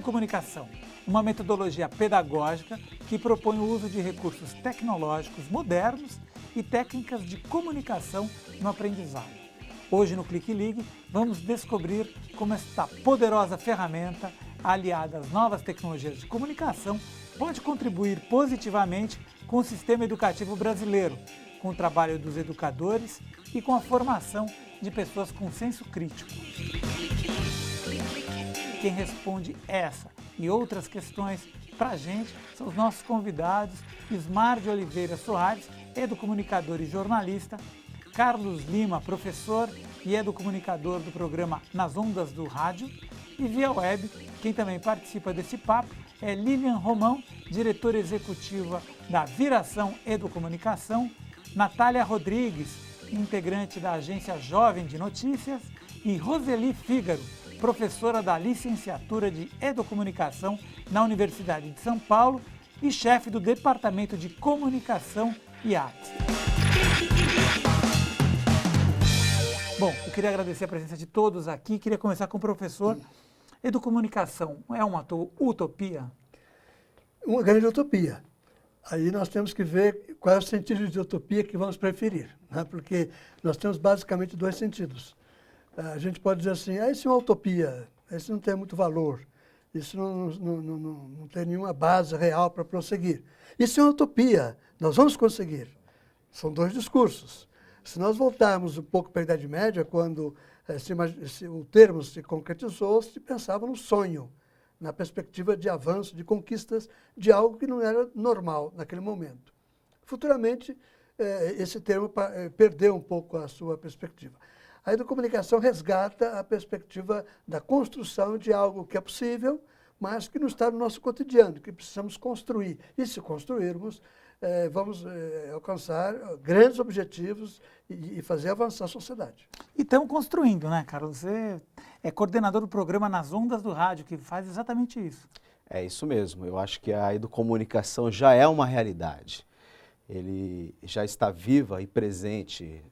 Educomunicação, uma metodologia pedagógica que propõe o uso de recursos tecnológicos modernos e técnicas de comunicação no aprendizado. Hoje no Clique Ligue vamos descobrir como esta poderosa ferramenta, aliada às novas tecnologias de comunicação, pode contribuir positivamente com o sistema educativo brasileiro, com o trabalho dos educadores e com a formação de pessoas com senso crítico. Quem responde essa e outras questões para a gente são os nossos convidados: Ismar de Oliveira Soares, educomunicador e jornalista; Carlos Lima, professor e educomunicador do programa Nas Ondas do Rádio; e via web, quem também participa desse papo é Lilian Romão, diretora executiva da Viração Educomunicação; Natália Rodrigues, integrante da agência Jovem de Notícias; e Roseli Fígaro, professora da licenciatura de Educomunicação na Universidade de São Paulo e chefe do Departamento de Comunicação e Artes. Bom, eu queria agradecer a presença de todos aqui. Queria começar com o professor. Educomunicação é uma utopia? Uma grande utopia. Aí nós temos que ver qual é o sentido de utopia que vamos preferir, né? Porque nós temos basicamente dois sentidos. A gente pode dizer assim, isso é uma utopia, isso não tem muito valor, isso não tem nenhuma base real para prosseguir. Isso é uma utopia, nós vamos conseguir. São dois discursos. Se nós voltarmos um pouco para a Idade Média, quando o termo se concretizou, se pensava no sonho, na perspectiva de avanço, de conquistas de algo que não era normal naquele momento. Futuramente, esse termo perdeu um pouco a sua perspectiva. A educomunicação resgata a perspectiva da construção de algo que é possível, mas que não está no nosso cotidiano, que precisamos construir. E se construirmos, vamos alcançar grandes objetivos e fazer avançar a sociedade. E estamos construindo, né, Carlos? Você é coordenador do programa Nas Ondas do Rádio, que faz exatamente isso. É isso mesmo. Eu acho que a educomunicação já é uma realidade. Ele já está viva e presente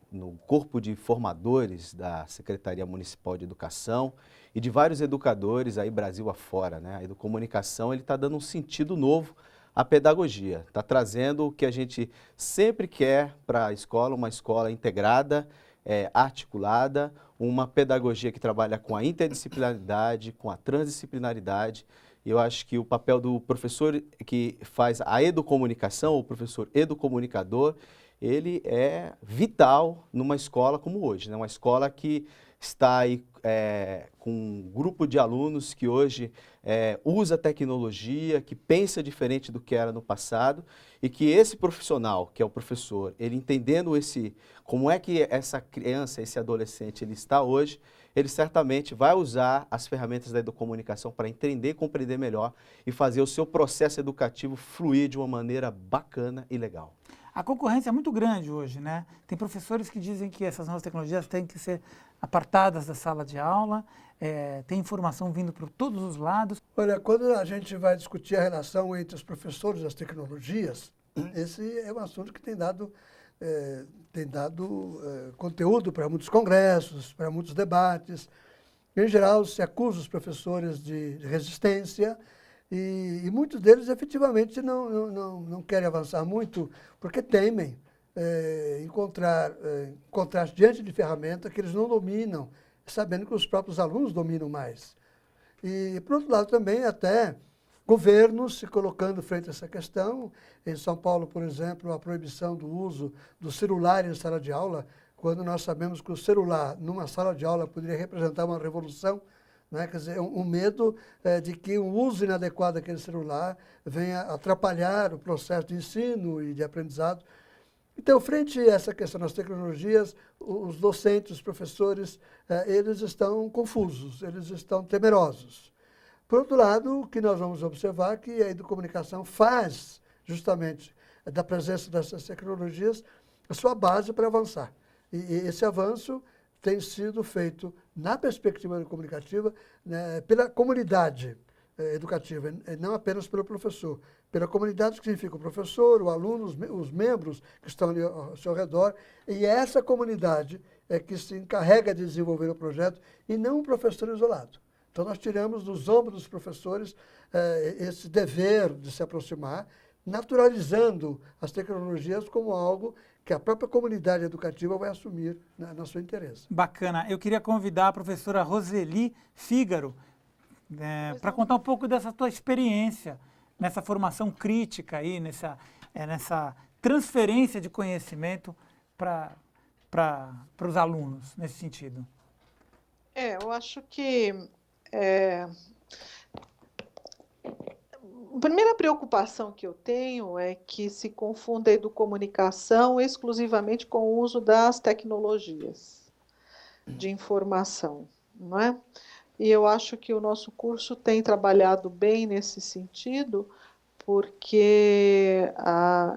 no corpo de formadores da Secretaria Municipal de Educação e de vários educadores aí Brasil afora, né? A educomunicação está dando um sentido novo à pedagogia, está trazendo o que a gente sempre quer para a escola, uma escola integrada, articulada, uma pedagogia que trabalha com a interdisciplinaridade, com a transdisciplinaridade. E eu acho que o papel do professor que faz a educomunicação, o professor educomunicador, ele é vital numa escola como hoje, né? Uma escola que está aí com um grupo de alunos que hoje usa tecnologia, que pensa diferente do que era no passado, e que esse profissional, que é o professor, ele entendendo como é que essa criança, esse adolescente, ele está hoje, ele certamente vai usar as ferramentas da educomunicação para entender, compreender melhor e fazer o seu processo educativo fluir de uma maneira bacana e legal. A concorrência é muito grande hoje, né? Tem professores que dizem que essas novas tecnologias têm que ser apartadas da sala de aula, tem informação vindo por todos os lados. Olha, quando a gente vai discutir a relação entre os professores e as tecnologias, esse é um assunto que tem dado conteúdo para muitos congressos, para muitos debates. Em geral, se acusa os professores de resistência, e muitos deles efetivamente não querem avançar muito porque temem encontrar diante de ferramenta que eles não dominam, sabendo que os próprios alunos dominam mais. E, por outro lado, também até governos se colocando frente a essa questão. Em São Paulo, por exemplo, a proibição do uso do celular em sala de aula, quando nós sabemos que o celular numa sala de aula poderia representar uma revolução, né? Quer dizer, um medo de que o uso inadequado daquele celular venha atrapalhar o processo de ensino e de aprendizado. Então, frente a essa questão das tecnologias, os docentes, os professores, eles estão confusos, eles estão temerosos. Por outro lado, o que nós vamos observar é que a educomunicação faz, justamente, da presença dessas tecnologias, a sua base para avançar. E esse avanço tem sido feito na perspectiva comunicativa, né, pela comunidade educativa, não apenas pelo professor. Pela comunidade, que significa o professor, o aluno, os membros que estão ali ao seu redor, e é essa comunidade que se encarrega de desenvolver o projeto, e não um professor isolado. Então, nós tiramos dos ombros dos professores esse dever de se aproximar, naturalizando as tecnologias como algo que a própria comunidade educativa vai assumir na sua interesse. Bacana. Eu queria convidar a professora Roseli Fígaro para contar um pouco dessa tua experiência nessa formação crítica aí, nessa transferência de conhecimento para os alunos, nesse sentido. Eu acho que a primeira preocupação que eu tenho é que se confunda a educomunicação exclusivamente com o uso das tecnologias de informação, não é? E eu acho que o nosso curso tem trabalhado bem nesse sentido, porque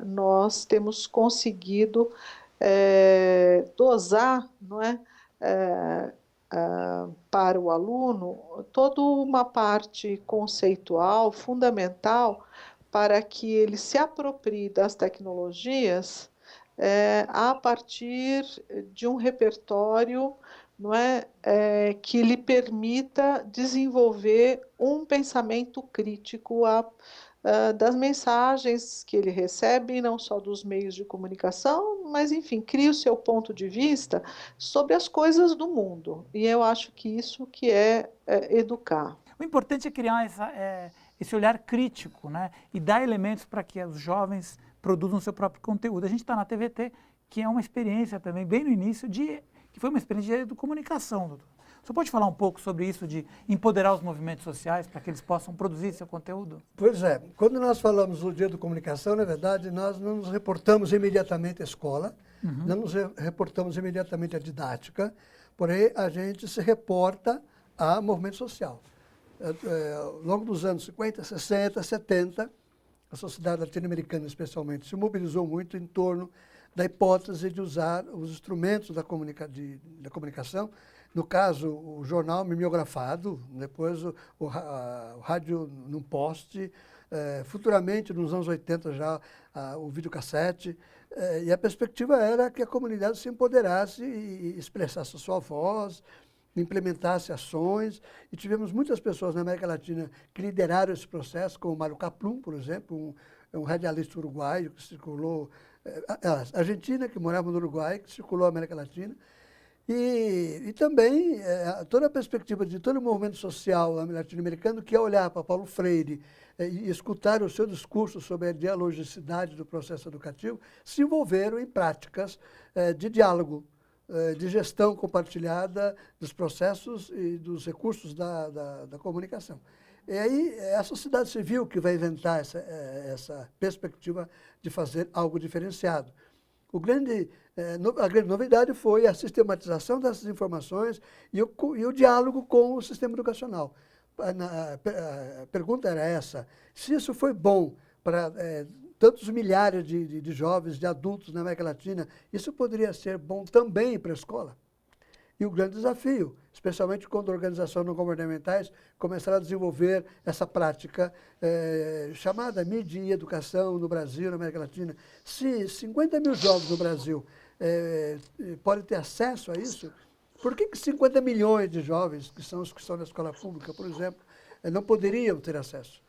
nós temos conseguido dosar, não é? Para o aluno toda uma parte conceitual, fundamental, para que ele se aproprie das tecnologias a partir de um repertório, não é, que lhe permita desenvolver um pensamento crítico das mensagens que ele recebe, não só dos meios de comunicação, mas, enfim, cria o seu ponto de vista sobre as coisas do mundo. E eu acho que isso que é educar. O importante é criar esse olhar crítico, né? E dar elementos para que os jovens produzam seu próprio conteúdo. A gente está na TVT, que é uma experiência também, bem no início, que foi uma experiência de comunicação, doutor. Você pode falar um pouco sobre isso, de empoderar os movimentos sociais para que eles possam produzir seu conteúdo? Pois é. Quando nós falamos do Dia da Comunicação, na verdade, nós não nos reportamos imediatamente à escola, não nos reportamos imediatamente à didática, porém, a gente se reporta a movimento social. Ao longo dos anos 50, 60, 70, a sociedade latino-americana, especialmente, se mobilizou muito em torno da hipótese de usar os instrumentos da comunicação. No caso, o jornal mimeografado, depois o rádio num poste, futuramente, nos anos 80 já, o videocassete. E a perspectiva era que a comunidade se empoderasse e expressasse a sua voz, implementasse ações. E tivemos muitas pessoas na América Latina que lideraram esse processo, como Mário Kaplun, por exemplo, um radialista uruguaio que circulou, Argentina, que morava no Uruguai, que circulou a América Latina. E também toda a perspectiva de todo o movimento social latino-americano que ia olhar para Paulo Freire e escutar o seu discurso sobre a dialogicidade do processo educativo, se envolveram em práticas de diálogo, de gestão compartilhada dos processos e dos recursos da comunicação. E aí é a sociedade civil que vai inventar essa perspectiva de fazer algo diferenciado. A grande novidade foi a sistematização dessas informações e o diálogo com o sistema educacional. A pergunta era essa: se isso foi bom para tantos milhares de jovens, de adultos na América Latina, isso poderia ser bom também para a escola? E o grande desafio, especialmente quando organizações não governamentais começaram a desenvolver essa prática chamada mídia e educação no Brasil, na América Latina. Se 50 mil jovens no Brasil podem ter acesso a isso, por que 50 milhões de jovens, que são os que estão na escola pública, por exemplo, não poderiam ter acesso?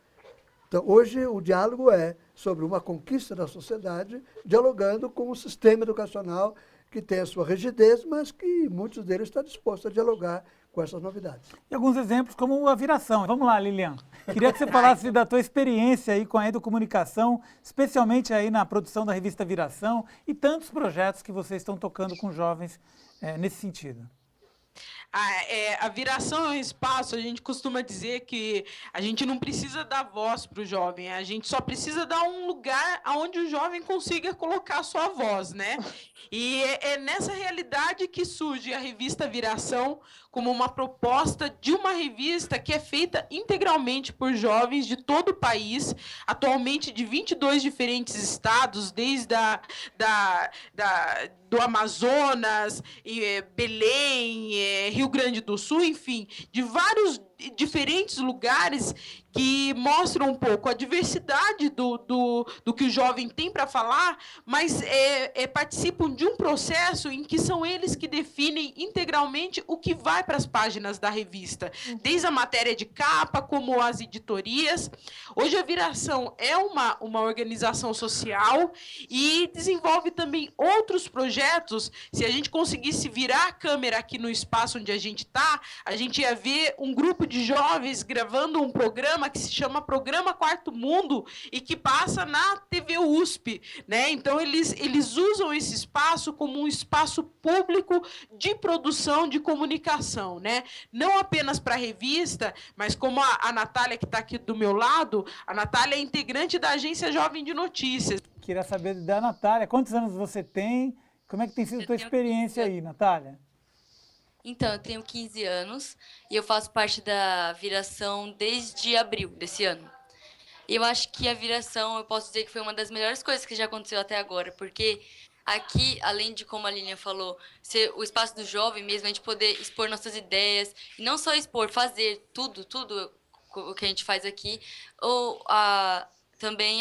Então, hoje, o diálogo é sobre uma conquista da sociedade, dialogando com o sistema educacional que tem a sua rigidez, mas que muitos deles estão dispostos a dialogar com essas novidades. E alguns exemplos como a Viração. Vamos lá, Lilian. Queria que você falasse da tua experiência aí com a educomunicação, especialmente aí na produção da revista Viração e tantos projetos que vocês estão tocando com jovens nesse sentido. A Viração é um espaço, a gente costuma dizer que a gente não precisa dar voz para o jovem, a gente só precisa dar um lugar onde o jovem consiga colocar a sua voz, né? E é nessa realidade que surge a revista Viração como uma proposta de uma revista que é feita integralmente por jovens de todo o país, atualmente de 22 diferentes estados, desde do Amazonas, Belém, Rio Grande do Sul, enfim, de vários diferentes lugares que mostram um pouco a diversidade do que o jovem tem para falar, mas participam de um processo em que são eles que definem integralmente o que vai para as páginas da revista, desde a matéria de capa, como as editorias. Hoje a Viração é uma organização social e desenvolve também outros projetos. Se a gente conseguisse virar a câmera aqui no espaço onde a gente está, a gente ia ver um grupo de jovens gravando um programa que se chama Programa Quarto Mundo e que passa na TV USP, né? Então eles usam esse espaço como um espaço público de produção de comunicação, né? Não apenas para a revista, mas como a Natália, que está aqui do meu lado, a Natália é integrante da Agência Jovem de Notícias. Queria saber da Natália, quantos anos você tem? Como é que tem sido a tua experiência aí, Natália? Então, eu tenho 15 anos e eu faço parte da Viração desde abril desse ano. E eu acho que a Viração, eu posso dizer que foi uma das melhores coisas que já aconteceu até agora, porque aqui, além de, como a Lilian falou, ser o espaço do jovem mesmo, a gente poder expor nossas ideias, e não só expor, fazer tudo o que a gente faz aqui, ou também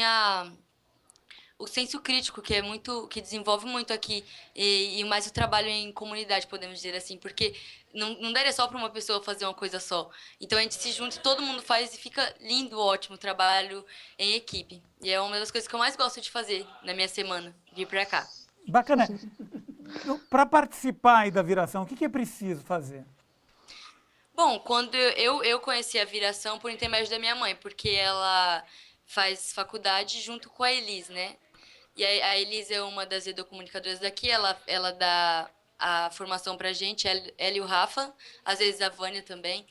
o senso crítico, que desenvolve muito aqui, e mais o trabalho em comunidade, podemos dizer assim, porque não daria só para uma pessoa fazer uma coisa só. Então a gente se junta, todo mundo faz e fica lindo, ótimo o trabalho em equipe. E é uma das coisas que eu mais gosto de fazer na minha semana, vir para cá. Bacana. Para participar aí da Viração, o que é preciso fazer? Bom, quando eu conheci a Viração por intermédio da minha mãe, porque ela faz faculdade junto com a Elis, né? E a Elis é uma das educomunicadoras daqui, ela dá a formação pra gente, ela e o Rafa, às vezes a Vânia também.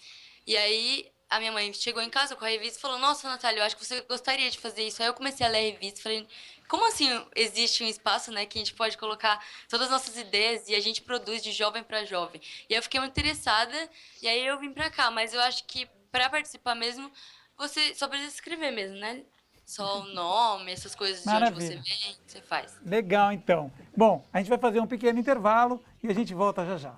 E aí a minha mãe chegou em casa com a revista e falou: nossa, Natália, eu acho que você gostaria de fazer isso. Aí eu comecei a ler a revista e falei: como assim existe um espaço, né, que a gente pode colocar todas as nossas ideias e a gente produz de jovem para jovem? E aí eu fiquei muito interessada e aí eu vim pra cá. Mas eu acho que para participar mesmo, você só precisa escrever mesmo, né? Só o nome, essas coisas de onde você vem, você faz. Legal, então. Bom, a gente vai fazer um pequeno intervalo e a gente volta já já.